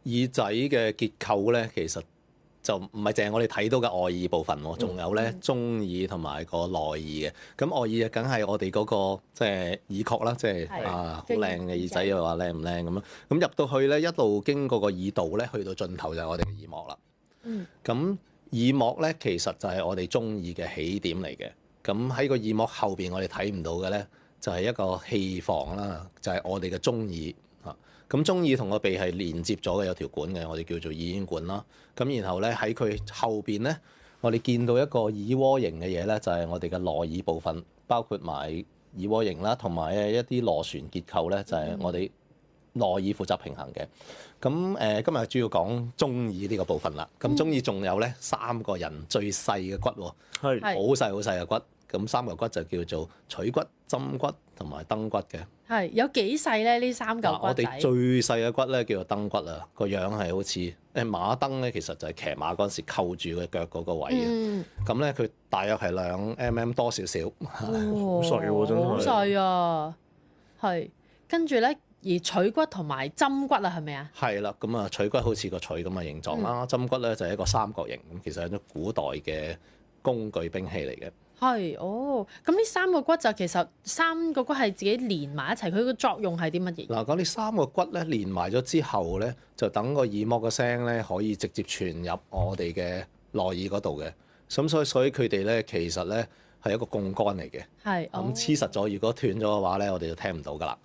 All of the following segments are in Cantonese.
耳仔嘅結構咧，其實就唔係淨係我哋睇到嘅外耳部分喎，仲有咧中耳同埋個內耳嘅。咁外耳啊，梗係我哋嗰個即係耳殼啦，即係好靚嘅耳仔又話靚唔靚咁樣。咁入到去咧，一路經過個耳道咧，去到盡頭就係我哋嘅耳膜啦。咁耳膜咧，其實就係我哋中耳嘅起點嚟嘅。咁喺個耳膜後邊，我哋睇唔到嘅咧，就係一個氣房啦，就係我哋嘅中耳。咁中耳同個鼻係連接咗嘅，有條管嘅，我哋叫做耳咽管啦。咁然後咧喺佢後邊咧，我哋見到一個耳蝸形嘅嘢咧，就係我哋嘅內耳部分，包括埋耳蝸形啦，同埋一啲螺旋結構咧，就係我哋內耳負責平衡嘅。咁今日主要講中耳呢個部分啦。咁中耳仲有咧3個人最細嘅骨喎，係好細好細嘅骨。咁3嚿骨就叫做取骨、針骨同埋燈骨嘅。係有幾細咧？呢3嚿骨我哋最細嘅骨咧叫做燈骨啊，個樣係好似馬燈咧，其實就係騎馬嗰陣時扣住個腳嗰個位嘅。咁咧佢大約係2mm 多少少，好細喎，真係好細啊！係跟住咧，而取骨同埋針骨啊，係咪啊？係啦，咁啊取骨好似個錘咁嘅形狀啦，針骨咧就係一個三角形，咁其實係一種古代嘅工具兵器嚟嘅。係咁呢3個骨就其實3個骨係自己連埋一齊，佢個作用係啲乜嘢？嗱，講呢3個骨咧連埋咗之後咧，就等個耳膜嘅聲咧可以直接傳入我哋嘅內耳嗰度嘅。咁所以佢哋咧其實咧係一個槓桿嚟嘅。係咁黐實咗，如果斷咗嘅話咧，我哋就聽唔到㗎啦。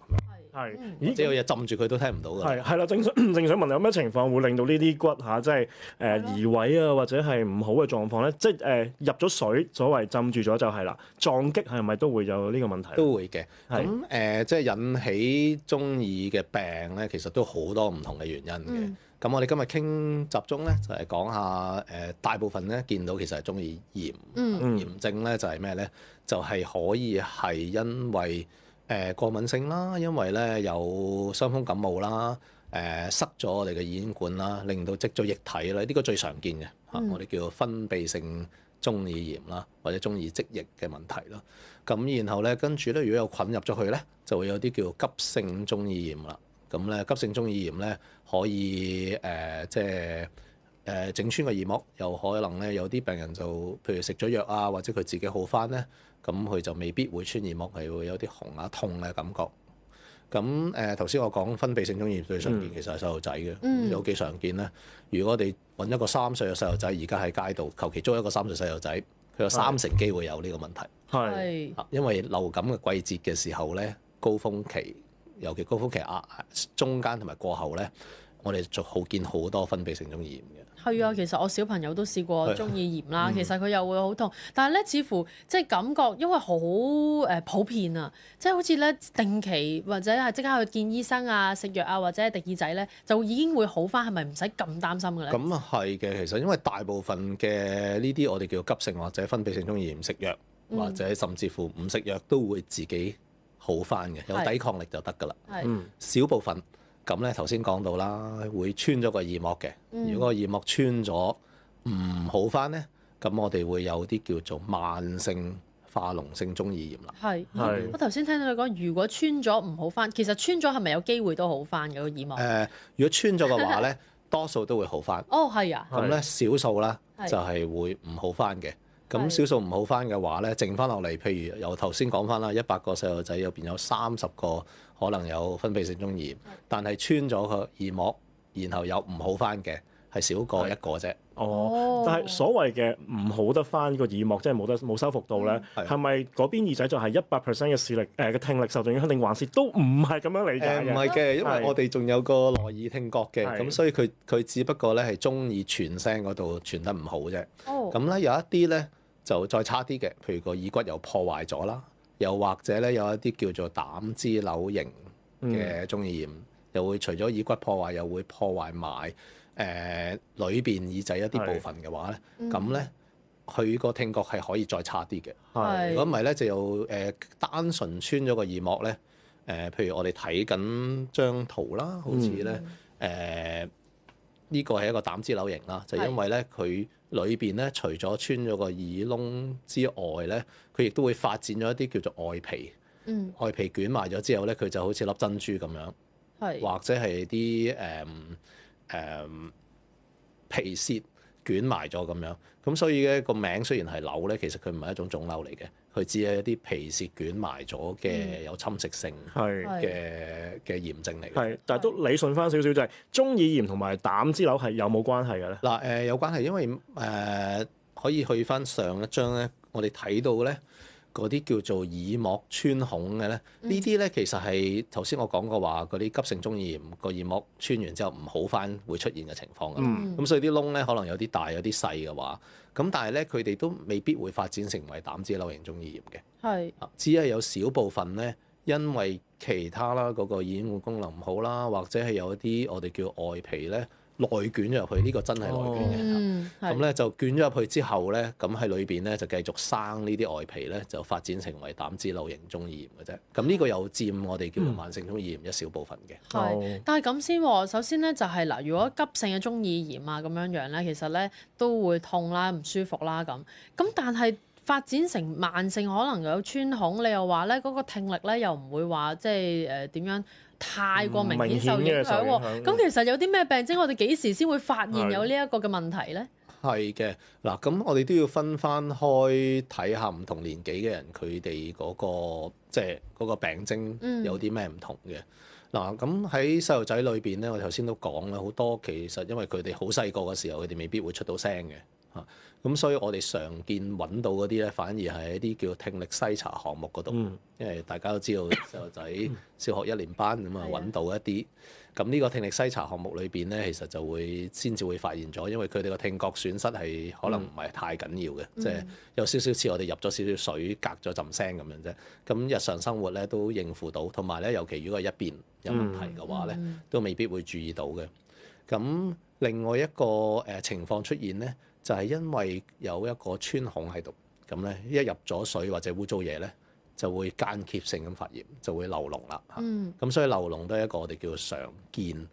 係，即係有嘢浸住佢都聽唔到㗎。係啦，正想問有咩情況會令到呢啲骨嚇，即係移位啊，或者係唔好嘅狀況咧？即係入咗水，所謂浸住咗就係啦。撞擊係咪都會有呢個問題？都會嘅。咁即係引起中耳嘅病咧，其實都好多唔同嘅原因嘅。咁我哋今日傾集中咧，就係講下大部分咧見到其實係中耳炎。炎症咧就係咩咧？就係可以係因為過敏性啦，因為咧有傷風感冒啦，塞咗我哋嘅耳咽管啦，令到積咗液體啦，呢個最常見嘅我哋叫做分泌性中耳炎啦，或者中耳積液嘅問題啦。咁然後咧跟住咧，如果有菌入咗去咧，就會有啲叫急性中耳炎啦。咁咧急性中耳炎咧可以整穿個耳膜，又可能咧有啲病人就譬如食咗藥啊，或者佢自己好返咧。咁佢就未必會穿耳膜，係會有啲紅啊痛嘅感覺。咁頭先我講分泌性中耳炎最常見其實係細路仔嘅，有幾常見咧？如果我哋揾一個3歲嘅細路仔，而家喺街度求其租一個3歲細路仔，佢有30%機會有呢個問題。係，因為流感嘅季節嘅時候咧，高峰期，尤其高峰期中間同埋過後咧，我哋就好見好多分泌性中耳炎嘅。係啊，其實我小朋友都試過中耳炎啦，其實佢又會好痛，但係咧似乎即係感覺因為好普遍啊，即係好似咧定期或者係即刻去見醫生啊、食藥啊或者滴耳仔咧，就已經會好返，係咪唔使咁擔心嘅咧？咁啊係嘅，其實因為大部分嘅呢啲我哋叫急性或者分泌性中耳炎食藥，或者甚至乎唔食藥都會自己好返嘅，有抵抗力就得㗎啦。少部分。咁咧頭先講到啦，會穿咗個耳膜嘅。如果個耳膜穿咗唔好返咧，咁我哋會有啲叫做慢性化膿性中耳炎啦。係，我頭先聽到你講，如果穿咗唔好返，其實穿咗係咪有機會都好返嘅個耳膜？如果穿咗嘅話咧，多數都會好返。係啊。咁咧少數啦，就係會唔好返嘅。咁少數唔好返嘅話咧，剩返落嚟，譬如由頭先講返啦，100個細路仔入邊有30個可能有分泌性中耳炎，但係穿咗個耳膜，然後有唔好返嘅，係少過1個啫。但係所謂嘅唔好得返個耳膜，即係冇修復到咧，係咪嗰邊耳仔就係100%嘅視力嘅聽力受到影響，定還是都唔係咁樣理解嘅？唔係嘅，因為我哋仲有個內耳聽覺嘅，咁所以佢只不過咧係中耳傳聲嗰度傳得唔好啫。咁咧有一啲咧就再差啲嘅，譬如個耳骨又破壞咗啦，又或者咧有一啲叫做膽支瘤型嘅中耳炎，又會除咗耳骨破壞，又會破壞埋裏邊耳仔一啲部分嘅話咧，咁咧佢個聽覺係可以再差啲嘅。如果唔係咧，就有單純穿咗個耳膜咧，譬如我哋睇緊張圖啦，好似咧呢個係一個膽支瘤型啦，就因為咧佢裏邊咧除咗穿咗個耳窿之外咧，佢亦都會發展咗一啲叫做外皮，外皮捲埋咗之後咧，佢就好似粒珍珠咁樣，或者係啲皮屑捲埋咗咁樣。咁所以咧個名雖然係瘤咧，其實佢唔係一種腫瘤嚟嘅，佢只係一啲皮屑捲埋咗嘅有侵蝕性嘅炎症嚟嘅。係，但係都理順翻少少就係中耳炎同埋膽脂瘤係有冇關係嘅咧？嗱有關係，因為可以去翻上一張咧，我哋睇到咧。嗰啲叫做耳膜穿孔嘅咧，呢啲咧其實係頭先我講過話嗰啲急性中耳炎個耳膜穿完之後唔好翻會出現嘅情況㗎嘛。咁所以啲窿咧可能有啲大有啲細嘅話，咁但係咧佢哋都未必會發展成為膽脂瘤型中耳炎嘅。係，只係有少部分咧，因為其他啦嗰個耳管功能唔好啦，或者係有一啲我哋叫外皮咧。內捲咗入去，呢個真係內捲嘅。咁咧就捲咗入去之後咧，咁喺裏邊咧就繼續生呢啲外皮咧，就發展成為膽脂瘤型中耳炎嘅啫。咁呢個又佔我哋叫做慢性中耳炎一小部分嘅。係，但係咁先喎。首先咧就係嗱，如果急性嘅中耳炎啊咁樣樣咧，其實咧都會痛啦、唔舒服啦咁。咁但係發展成慢性，可能有穿孔，你又話咧嗰個聽力咧又唔會話即係點樣？太過明顯受影響喎，咁其實有啲咩病徵？我哋幾時先會發現有呢一個嘅問題咧？係嘅，嗱咁我哋都要分翻開睇下唔同年紀嘅人佢哋嗰個即係嗰個病徵有啲咩唔同嘅。嗱咁喺細路仔裏邊咧，我哋頭先都講啦，好多其實因為佢哋好細個嘅時候，佢哋未必會出到聲嘅嚇。咁所以我哋常見揾到嗰啲咧，反而係一啲叫聽力篩查項目嗰度，因為大家都知道細路仔小學1年班咁啊揾到一啲，咁呢個聽力篩查項目裏邊咧，其實就會先至會發現咗，因為佢哋個聽覺損失係可能唔係太緊要嘅，即係有少少似我哋入咗少少水隔咗陣聲咁樣啫。咁日常生活咧都應付到，同埋咧尤其如果係一邊有問題嘅話咧，都未必會注意到嘅。咁另外一個情況出現咧。就係因為有一個穿孔喺度，咁咧一入咗水或者污糟嘢咧，就會間歇性咁發炎，就會流膿啦。咁所以流膿都係一個我哋叫做常見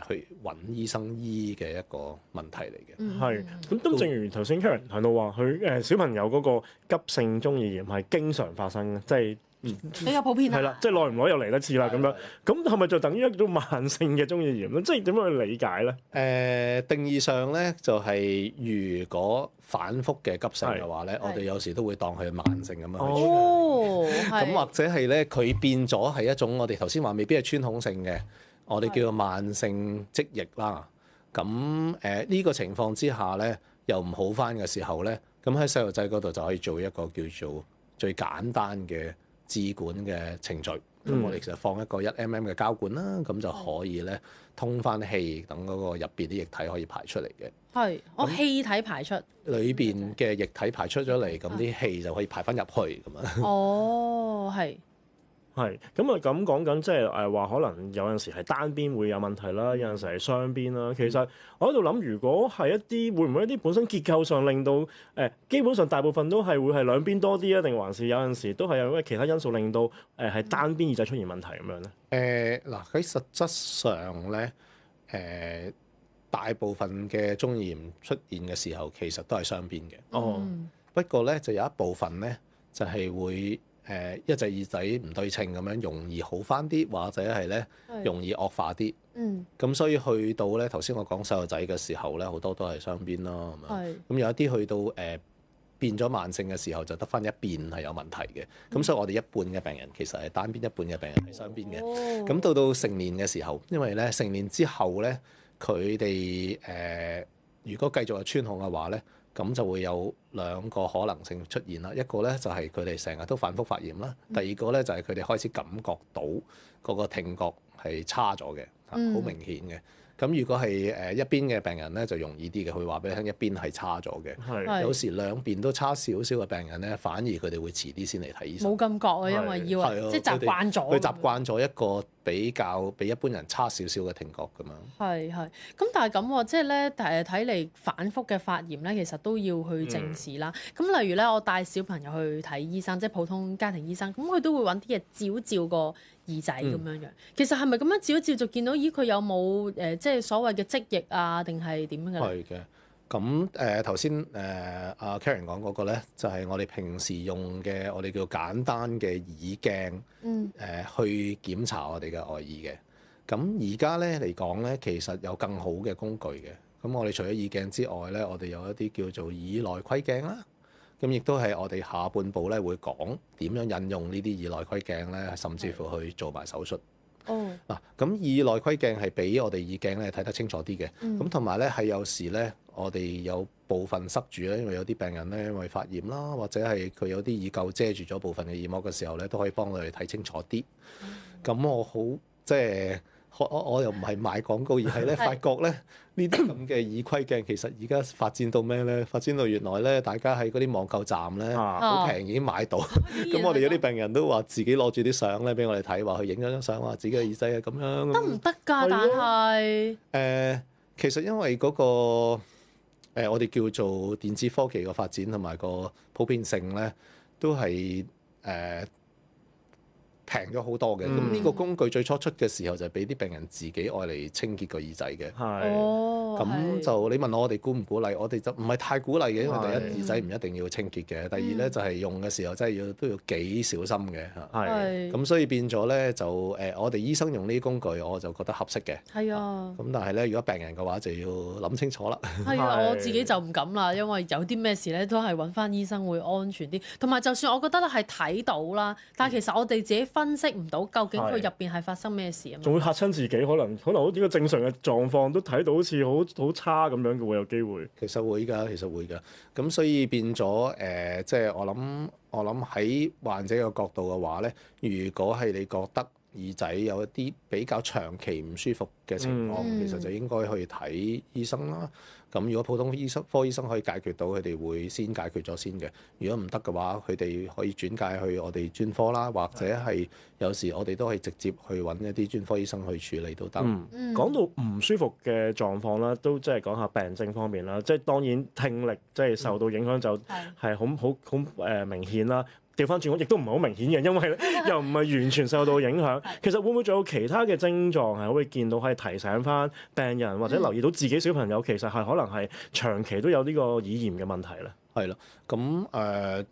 去揾醫生醫嘅一個問題嚟嘅。係，咁都正如頭先 Karen 提到話，佢小朋友嗰個急性中耳炎係經常發生嘅，即係。比較普遍係啦，即係耐唔耐又嚟一次啦咁樣。咁係咪就等於一種慢性嘅中耳炎咧？即係點樣去理解咧？定義上咧就係如果反覆嘅急性嘅話咧，我哋有時都會當佢慢性咁樣去處理。咁或者係咧佢變咗係一種我哋頭先話未必係穿孔性嘅，我哋叫做慢性積液啦。咁呢個情況之下咧又唔好返嘅時候咧，咁喺細路仔嗰度就可以做一個叫做最簡單嘅支管嘅程序，咁我哋其實放一個1mm嘅膠管啦，咁就可以咧通翻氣，等嗰個入邊啲液體可以排出嚟嘅。係，我氣體排出，裏邊嘅液體排出咗嚟，咁啲氣就可以排翻入去咁樣。哦，係。係，咁啊咁講緊，即係話可能有陣時係單邊會有問題啦，有陣時係雙邊啦。其實我喺度諗，如果係一啲會唔會一啲本身結構上令到基本上大部分都係會係兩邊多啲啊，定還是有陣時都係有其他因素令到係單邊耳仔出現問題咁樣咧？嗱喺實質上咧，大部分嘅中耳炎出現嘅時候，其實都係雙邊嘅。不過咧就有一部分咧就係會。一隻耳仔唔對稱咁樣，容易好返啲，或者係咧容易惡化啲。咁所以去到咧頭先我講細路仔嘅時候咧，好多都係雙邊咯。咁有一啲去到變咗慢性嘅時候，就得返一邊係有問題嘅。咁所以我哋一半嘅病人其實係單邊，一半嘅病人係雙邊嘅。咁到成年嘅時候，因為咧成年之後咧，佢哋如果繼續係穿孔嘅話咧。咁就會有兩個可能性出現啦，一個咧就係佢哋成日都反覆發炎啦，第二個咧就係佢哋開始感覺到嗰個聽覺係差咗嘅，好明顯嘅。咁如果係一邊嘅病人咧就容易啲嘅，佢話俾你聽一邊係差咗嘅。有時兩邊都差少少嘅病人咧，反而佢哋會遲啲先嚟睇醫生。冇感覺啊，因為以為即係習慣咗。佢習慣咗一個比一般人差少少嘅聽覺咁樣。係。咁但係咁喎，即係咧睇嚟反覆嘅發炎咧，其實都要去正視啦。咁例如咧，我帶小朋友去睇醫生，即係普通家庭醫生，咁佢都會揾啲嘢照個耳仔咁樣樣。其實係咪咁樣照一照就見到咦佢有冇即係所謂嘅積液啊，定係點嘅？係嘅。咁頭先阿 Karen 講嗰個咧，就係我哋平時用嘅我哋叫簡單嘅耳鏡，去檢查我哋嘅外耳嘅。咁而家咧嚟講咧，其實有更好嘅工具嘅。咁我哋除咗耳鏡之外咧，我哋有一啲叫做耳內窺鏡啦。咁亦都係我哋下半部咧會講點樣引用呢啲耳內窺鏡咧，甚至乎去做埋手術。哦，嗱，咁耳內窺鏡係比我哋耳鏡咧睇得清楚啲嘅。咁同埋咧係有時咧，我哋有部分塞住咧，因為有啲病人咧因為發炎啦，或者係佢有啲耳垢遮住咗部分嘅耳膜嘅時候咧，都可以幫佢哋睇清楚啲。咁我好即係我又唔係賣廣告，而係咧發覺咧呢啲咁嘅耳窺鏡其實而家發展到咩咧？發展到原來咧，大家喺嗰啲網購站咧好平已經買到。咁我哋有啲病人都話自己攞住啲相咧俾我哋睇，話佢影咗張相，話自己嘅耳仔係咁樣。得唔得㗎？但係其實因為嗰個我哋叫做電子科技嘅發展同埋個普遍性咧，都係平咗好多嘅。咁呢個工具最初出嘅時候就係俾啲病人自己愛嚟清潔個耳仔嘅。咁就你問我哋鼓唔鼓勵？我哋就唔係太鼓勵嘅，因為第一耳仔唔一定要清潔嘅，第二咧就係用嘅時候真係都要幾小心嘅嚇。咁所以變咗咧就我哋醫生用呢啲工具，我就覺得合適嘅。係啊。咁但係咧，如果病人嘅話就要諗清楚啦。係啊，我自己就唔敢啦，因為有啲咩事咧都係揾翻醫生會安全啲。同埋就算我覺得係睇到啦，但係其實我哋自己分析唔到究竟佢入邊係發生咩事啊嘛。仲會嚇親自己，可能好似個正常嘅狀況都睇到好似好差咁樣嘅會有機會。其實會㗎。咁所以變咗即係我諗喺患者嘅角度嘅話咧，如果係你覺得耳仔有一啲比較長期唔舒服嘅情況，其實就應該去睇醫生啦。咁如果普通科醫生可以解決到，佢哋會先解決咗先嘅。如果唔得嘅話，佢哋可以轉介去我哋專科啦，或者係有時我哋都可以直接去揾一啲專科醫生去處理都得。講到唔舒服嘅狀況啦，都即係講下病症方面啦。即係當然聽力即係受到影響就係好明顯啦。調翻轉我亦都唔係好明顯嘅，因為又唔係完全受到影響。其實會唔會仲有其他嘅症狀係可以見到，可以提醒翻病人或者留意到自己小朋友其實係可能係長期都有呢個耳炎嘅問題咧？係啦，咁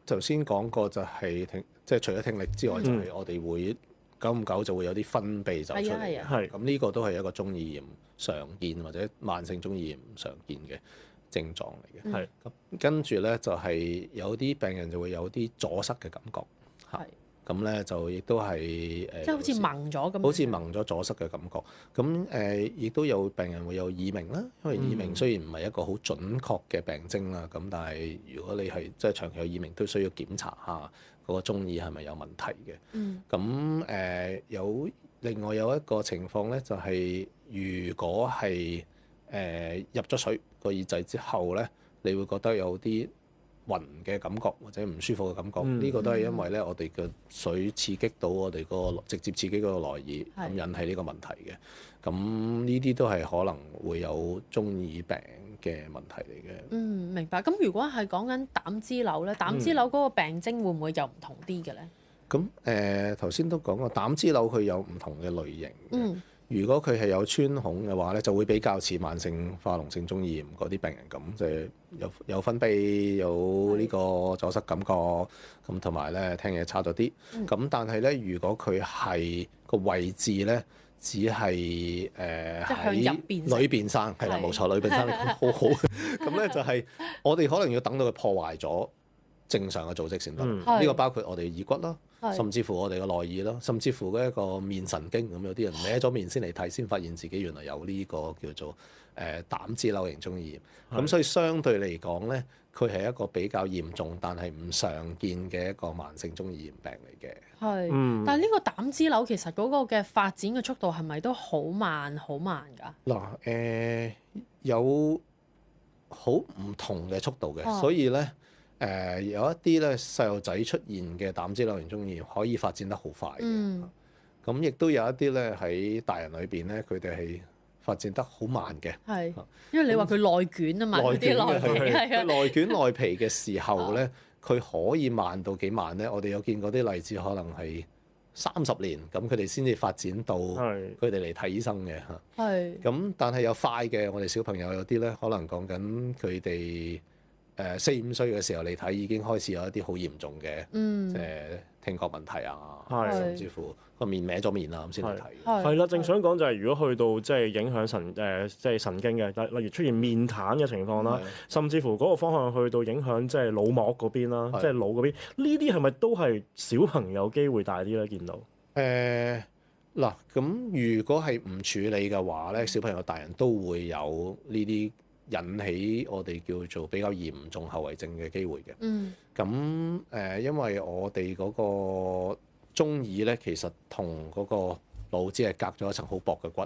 頭先講過就係即係除咗聽力之外，就係我哋會久唔久就會有啲分泌走出嚟。咁呢個都係一個中耳炎常見或者慢性中耳炎常見嘅症狀嚟嘅。咁跟住咧就係有啲病人就會有啲阻塞嘅感覺嚇。咁咧就亦都係即係好似矇咗咁，好似矇咗阻塞嘅感覺。咁亦都有病人會有耳鳴啦，因為耳鳴雖然唔係一個好準確嘅病徵啦，咁但係如果你係即係長期有耳鳴，都需要檢查下嗰個中耳係咪有問題嘅。咁有另外有一個情況咧，就係如果係入咗水個耳仔之後咧，你會覺得有啲暈嘅感覺或者唔舒服嘅感覺，呢個都係因為咧我哋嘅水刺激到我哋個直接刺激嗰個內耳，咁引起呢個問題嘅。咁呢啲都係可能會有中耳病嘅問題嚟嘅。明白。咁如果係講緊膽脂瘤咧，膽脂瘤嗰個病徵會唔會又唔同啲嘅咧？咁頭先都講過，膽脂瘤佢有唔同嘅類型嘅。如果佢係有穿孔嘅話咧，就會比較似慢性化膿性中耳炎嗰啲病人咁，即係有分泌，有呢個阻塞感覺，咁同埋咧聽嘢差咗啲。咁但係咧，如果佢係個位置咧，只係喺裏邊生，係啦，冇錯，裏邊生力好好。咁咧就係我哋可能要等到佢破壞咗正常嘅組織先得。呢個包括我哋耳骨啦。甚至乎我哋個內耳咯，甚至乎一個面神經咁，有啲人歪咗面先嚟睇，先發現自己原來有呢個叫做膽脂瘤型中耳炎。咁所以相對嚟講咧，佢係一個比較嚴重但係唔常見嘅一個慢性中耳炎病嚟嘅。但係呢個膽脂瘤其實嗰個嘅發展嘅速度係咪都好慢好慢㗎？嗱有好唔同嘅速度嘅，所以咧。有一啲咧細路仔出現嘅膽脂瘤型中耳炎可以發展得好快嘅，咁亦都有一啲咧喺大人裏邊咧，佢哋係發展得好慢嘅。因為你話佢內捲啊嘛，內捲係內捲內皮嘅時候咧，佢可以慢到幾慢咧？我哋有見過啲例子，可能係30年，咁佢哋先至發展到佢哋嚟睇醫生嘅嚇。咁但係有快嘅，我哋小朋友有啲咧，可能講緊佢哋4、5歲嘅時候嚟睇，已經開始有一啲好嚴重嘅即係聽覺問題啊，係甚至乎個面歪咗面啊咁先嚟睇。係啦，正想講就係如果去到即係影響即係神經嘅，例如出現面癱嘅情況啦，甚至乎嗰個方向去到影響即係腦膜嗰邊啦，即係腦嗰邊，呢啲係咪都係小朋友機會大啲咧？見到嗱，咁如果係唔處理嘅話咧，小朋友、大人都會有呢啲引起我哋叫做比較嚴重後遺症嘅機會嘅。咁因為我哋嗰個中耳咧，其實同嗰個腦只係隔咗一層好薄嘅骨。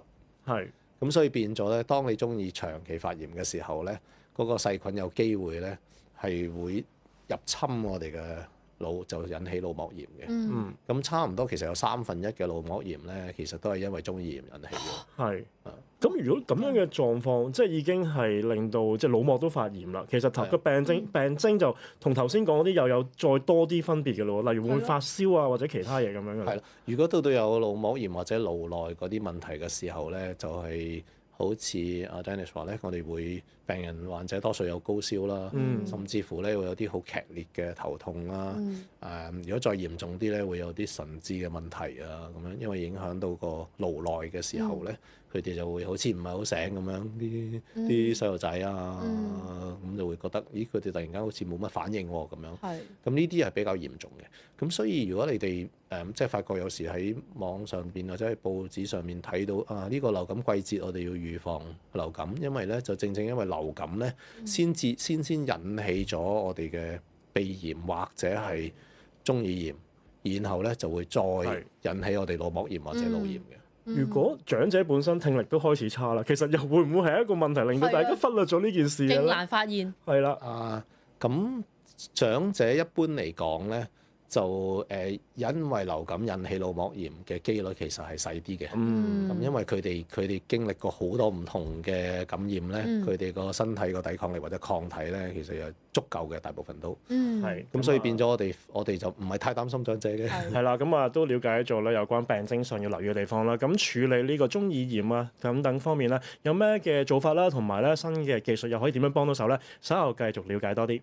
係。咁所以變咗咧，當你中耳長期發炎嘅時候咧，嗰個細菌有機會咧係會入侵我哋嘅腦，就引起腦膜炎嘅。咁差唔多其實有1/3嘅腦膜炎咧，其實都係因為中耳炎引起嘅。係。咁如果咁樣嘅狀況，即係已經係令到即係腦膜都發炎啦。其實個病徵就同頭先講嗰啲又有再多啲分別嘅咯。例如會發燒啊，或者其他嘢咁樣嘅。係啦，如果到有腦膜炎或者腦內嗰啲問題嘅時候咧，就係好似阿 Dennis 話咧，我哋會病人患者多數有高燒啦，甚至乎咧會有啲好劇烈嘅頭痛啦。如果再嚴重啲咧，會有啲神志嘅問題啊咁樣，因為影響到個腦內嘅時候咧，佢哋就會好似唔係好醒咁樣，啲細路仔啊咁就會覺得，咦佢哋突然間好似冇乜反應喎咁樣。咁呢啲係比較嚴重嘅。咁所以如果你哋即係發覺有時喺網上邊或者喺報紙上面睇到呢個流感季節，我哋要預防流感，因為咧就正因為流感咧先引起咗我哋嘅鼻炎或者係中耳炎，然後咧就會再引起我哋腦膜炎或者腦炎嘅。如果長者本身聽力都開始差啦，其實又會唔會係一個問題，令到大家忽略咗呢件事咧？勁難發現。係啦。咁長者一般嚟講咧，就因為流感引起腦膜炎嘅機率其實係細啲嘅。咁因為佢哋經歷過好多唔同嘅感染咧，佢哋個身體個抵抗力或者抗體咧，其實有足夠嘅，大部分都係。咁所以變咗我哋就唔係太擔心長者嘅。係啦，咁都了解咗咧有關病徵上要留意嘅地方啦。咁處理呢個中耳炎啊等方面咧，有咩嘅做法啦，同埋咧新嘅技術又可以點樣幫到手咧？稍後繼續了解多啲。